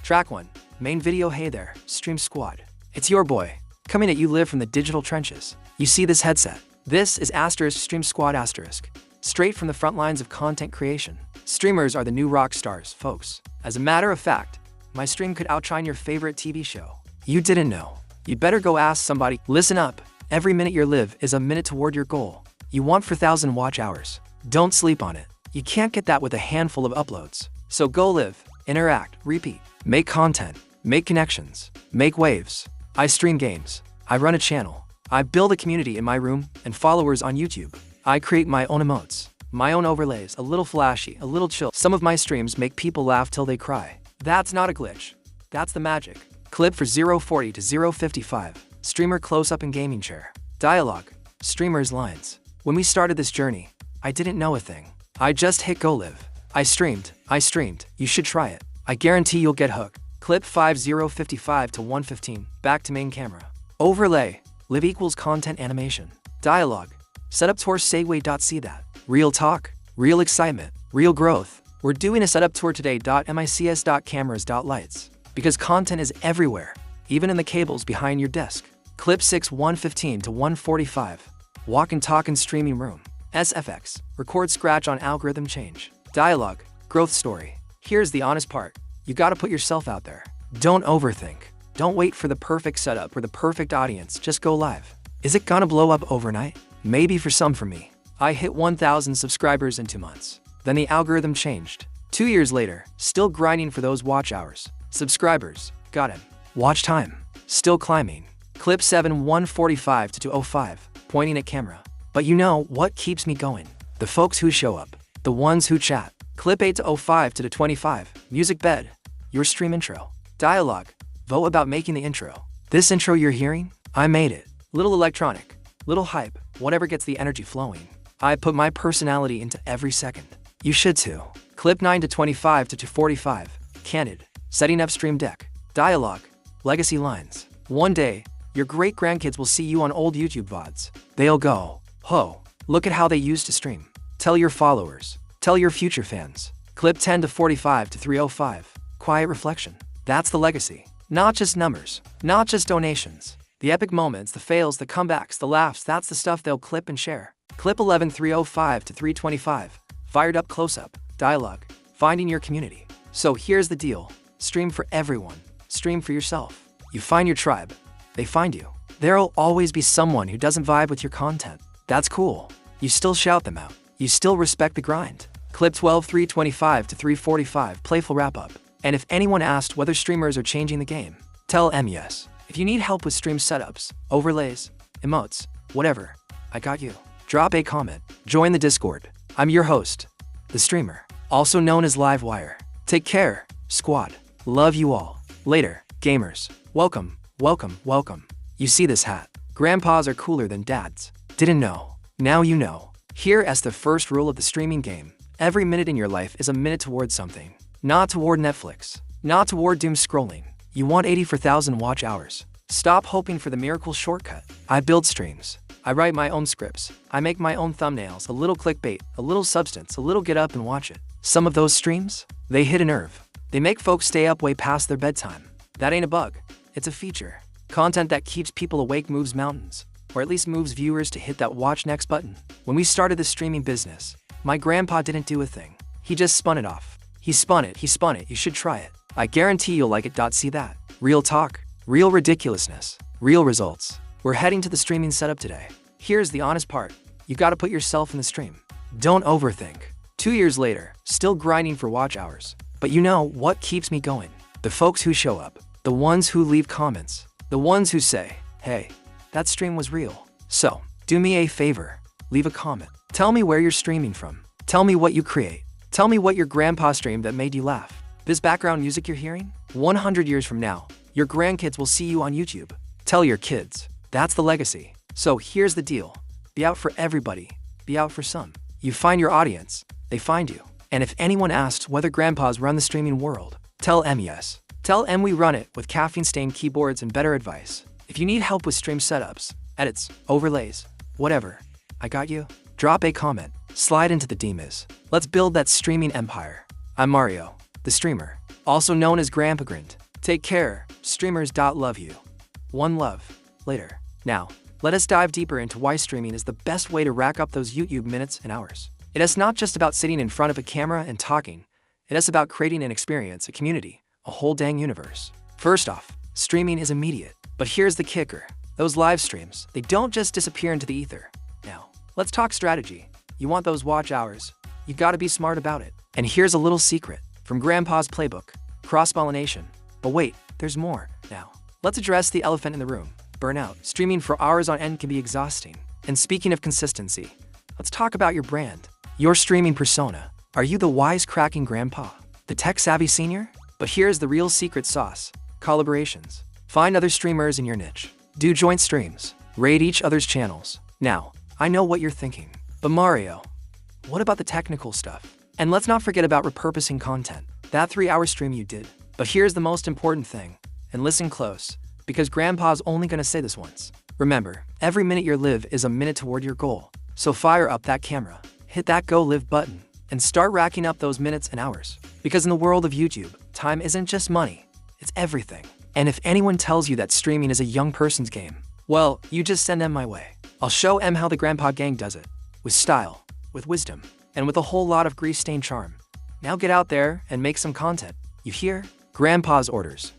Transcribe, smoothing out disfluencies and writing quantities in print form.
Track 1. Main video. Hey there, Stream Squad. It's your boy, coming at you live from the digital trenches. You see this headset? This is Stream Squad *. Straight from the front lines of content creation. Streamers are the new rock stars, folks. As a matter of fact, my stream could outshine your favorite TV show. You didn't know? You'd better go ask somebody. Listen up. Every minute you live is a minute toward your goal. You want 4,000 watch hours. Don't sleep on it. You can't get that with a handful of uploads. So go live, interact, repeat. Make content, make connections, make waves. I stream games. I run a channel. I build a community in my room and followers on YouTube. I create my own emotes, my own overlays, a little flashy, a little chill. Some of my streams make people laugh till they cry. That's not a glitch. That's the magic. Clip for 040 to 055. Streamer close-up in gaming chair. Dialogue. Streamer's lines. When we started this journey, I didn't know a thing. I just hit go live. I streamed. You should try it. I guarantee you'll get hooked. Clip 5055 to 115. Back to main camera. Overlay. Live equals content animation. Dialogue. Setup tour segue. See that. Real talk. Real excitement. Real growth. We're doing a setup tour today. Mics. Cameras. Lights. Because content is everywhere, even in the cables behind your desk. Clip 6 115 to 145. Walk and talk in streaming room. SFX. Record scratch on algorithm change. Dialogue. Growth story. Here's the honest part. You gotta put yourself out there. Don't overthink. Don't wait for the perfect setup or the perfect audience. Just go live. Is it gonna blow up overnight? Maybe for some. For me, I hit 1,000 subscribers in 2 months. Then the algorithm changed. 2 years later, still grinding for those watch hours. Subscribers, got him. Watch time, still climbing. Clip 7 145 to 205, pointing at camera. But you know what keeps me going? The folks who show up, the ones who chat. Clip 8 to 05 to 25, music bed. Your stream intro. Dialogue. Vote about making the intro. This intro you're hearing? I made it. Little electronic, little hype, whatever gets the energy flowing. I put my personality into every second. You should too. Clip 9 to 25 to 245, candid. Setting up stream deck. Dialogue. Legacy lines. One day, your great-grandkids will see you on old YouTube VODs. They'll go, "Ho, look at how they used to stream." Tell your followers. Tell your future fans. Clip 10 to 45 to 305. Quiet reflection. That's the legacy. Not just numbers. Not just donations. The epic moments, the fails, the comebacks, the laughs, that's the stuff they'll clip and share. Clip 11 305 to 325. Fired up close-up. Dialogue. Finding your community. So here's the deal. Stream for everyone. Stream for yourself. You find your tribe. They find you. There'll always be someone who doesn't vibe with your content. That's cool. You still shout them out. You still respect the grind. Clip 12 325 to 345. Playful wrap-up. And if anyone asked whether streamers are changing the game, tell them yes. If you need help with stream setups, overlays, emotes, whatever, I got you. Drop a comment. Join the Discord. I'm your host, the streamer, also known as Livewire. Take care, squad. Love you all. Later, gamers. Welcome. You see this hat? Grandpas are cooler than dads. Didn't know? Now you know. Here as the first rule of the streaming game. Every minute in your life is a minute toward something. Not toward Netflix. Not toward doom scrolling. You want 84,000 watch hours. Stop hoping for the miracle shortcut. I build streams. I write my own scripts. I make my own thumbnails, a little clickbait, a little substance, a little get up and watch it. Some of those streams, they hit a nerve. They make folks stay up way past their bedtime. That ain't a bug. It's a feature. Content that keeps people awake moves mountains, or at least moves viewers to hit that watch next button. When we started the streaming business, my grandpa didn't do a thing. He just spun it off. He spun it, you should try it. I guarantee you'll like it. See that? Real talk, real ridiculousness, real results. We're heading to the streaming setup today. Here's the honest part. You gotta put yourself in the stream. Don't overthink. 2 years later, still grinding for watch hours. But you know what keeps me going? The folks who show up. The ones who leave comments. The ones who say, "Hey, that stream was real." So, do me a favor. Leave a comment. Tell me where you're streaming from. Tell me what you create. Tell me what your grandpa streamed that made you laugh. This background music you're hearing? 100 years from now, your grandkids will see you on YouTube. Tell your kids. That's the legacy. So here's the deal. Be out for everybody. Be out for some. You find your audience. They find you. And if anyone asks whether grandpas run the streaming world, tell them yes. Tell them we run it with caffeine-stained keyboards and better advice. If you need help with stream setups, edits, overlays, whatever, I got you. Drop a comment. Slide into the DMs. Let's build that streaming empire. I'm Mario, the streamer, also known as Grandpa Grind. Take care, streamers. Love you. One love. Later. Now, let us dive deeper into why streaming is the best way to rack up those YouTube minutes and hours. It is not just about sitting in front of a camera and talking. It is about creating an experience, a community, a whole dang universe. First off, streaming is immediate. But here's the kicker. Those live streams, they don't just disappear into the ether. Now, let's talk strategy. You want those watch hours? You gotta be smart about it. And here's a little secret from Grandpa's playbook, cross-pollination. But wait, there's more. Now, let's address the elephant in the room. Burnout. Streaming for hours on end can be exhausting. And speaking of consistency, let's talk about your brand. Your streaming persona. Are you the wise-cracking grandpa? The tech-savvy senior? But here's the real secret sauce. Collaborations. Find other streamers in your niche. Do joint streams. Raid each other's channels. Now, I know what you're thinking. But Mario, what about the technical stuff? And let's not forget about repurposing content. That 3-hour stream you did. But here's the most important thing. And listen close, because Grandpa's only gonna say this once. Remember, every minute you live is a minute toward your goal. So fire up that camera, hit that go live button, and start racking up those minutes and hours. Because in the world of YouTube, time isn't just money, it's everything. And if anyone tells you that streaming is a young person's game, well, you just send them my way. I'll show them how the Grandpa Gang does it. With style, with wisdom, and with a whole lot of grease-stained charm. Now get out there and make some content. You hear? Grandpa's orders.